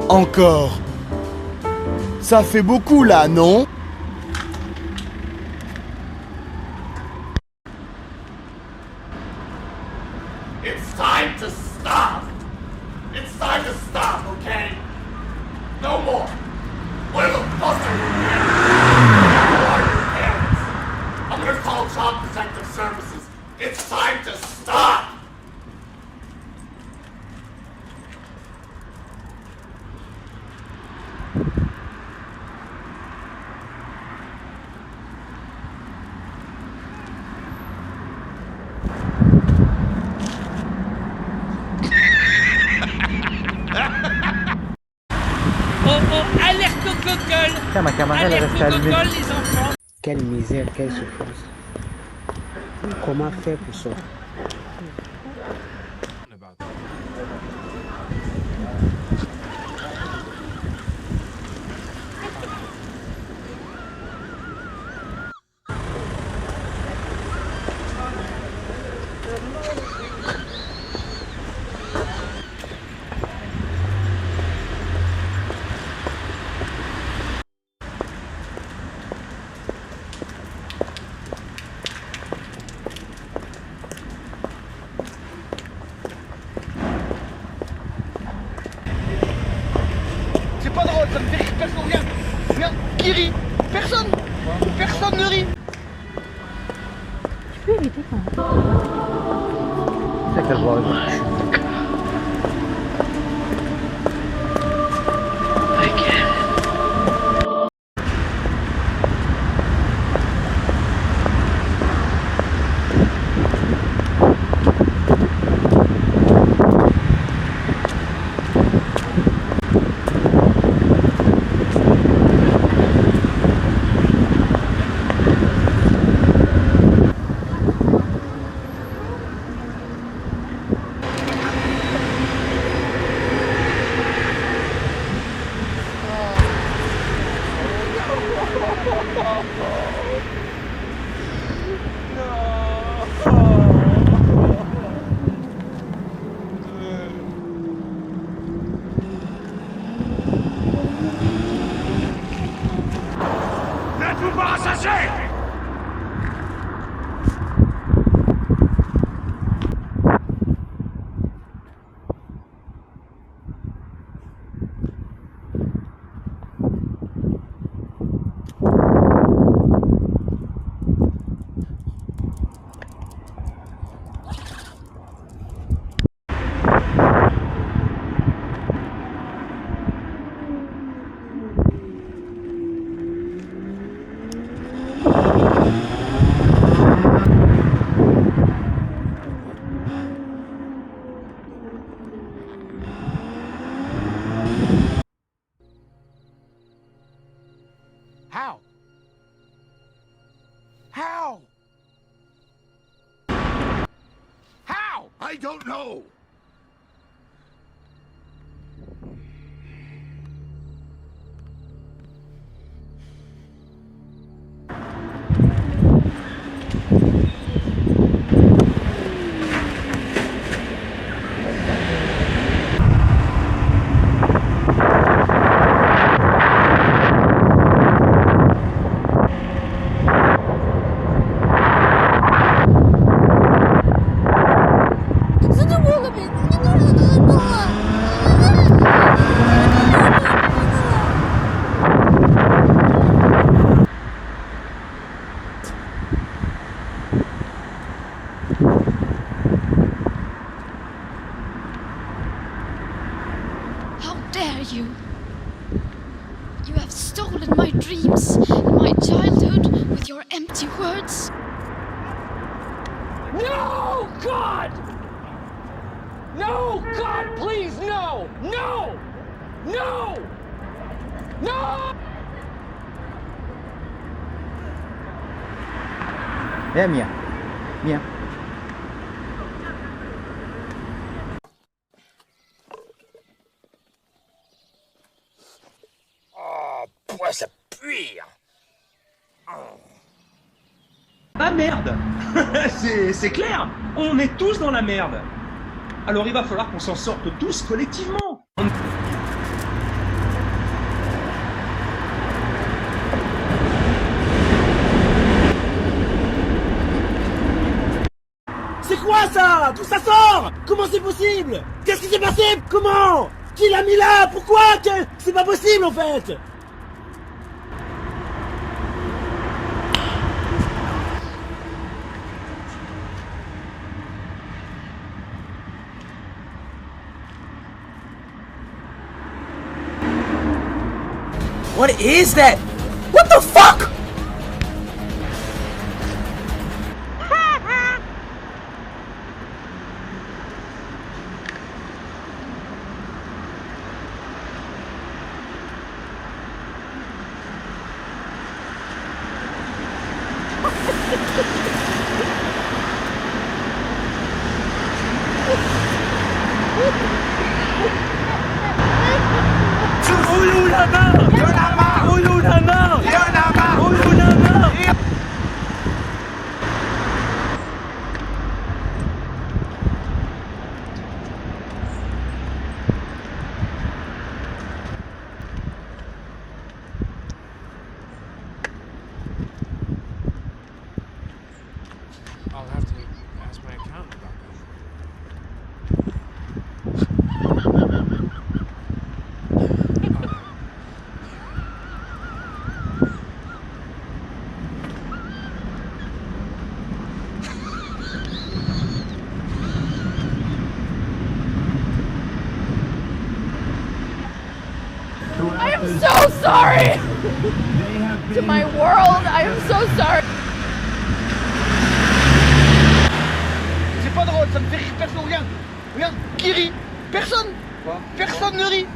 Encore. Ça fait beaucoup là, non? It's time to stop! It's time to stop, okay? No more! Where the fuck are your parents? Who are your parents? I'm gonna call Child Protective Services. It's time to stop! Oh, alerte au gogol! Putain, ma caméra elle Alerte reste au allumée. gogol, les enfants! Quelle misère, quelle souffrance. Comment faire pour ça? C'est pas drôle, ça me fait rire, personne, regarde. Regarde, qui rit? Personne. Personne ne rit. Tu peux éviter quand même. C'est qu'elle voit. N'êtes-vous pas rassasiés? How? How? How? I don't know! How dare you? You have stolen my dreams and my childhood with your empty words. No, God! No, God, please, no! No! No! No! Viens, Mia. Mia. Oh, pourquoi ça pue? Ah merde. C'est clair. On est tous dans la merde. Alors il va falloir qu'on s'en sorte tous collectivement. quoi ça? Tout ça sort? Comment c'est possible? Qu'est-ce qui s'est passé? Comment? Qui l'a mis là? Pourquoi? C'est pas possible en fait! What is that? What the fuck? I'll have to ask my accountant about I am so sorry! To my world, I am so sorry! C'est pas drôle, ça me fait rire, personne, regarde! Regarde, qui rit? Personne! Personne ne rit!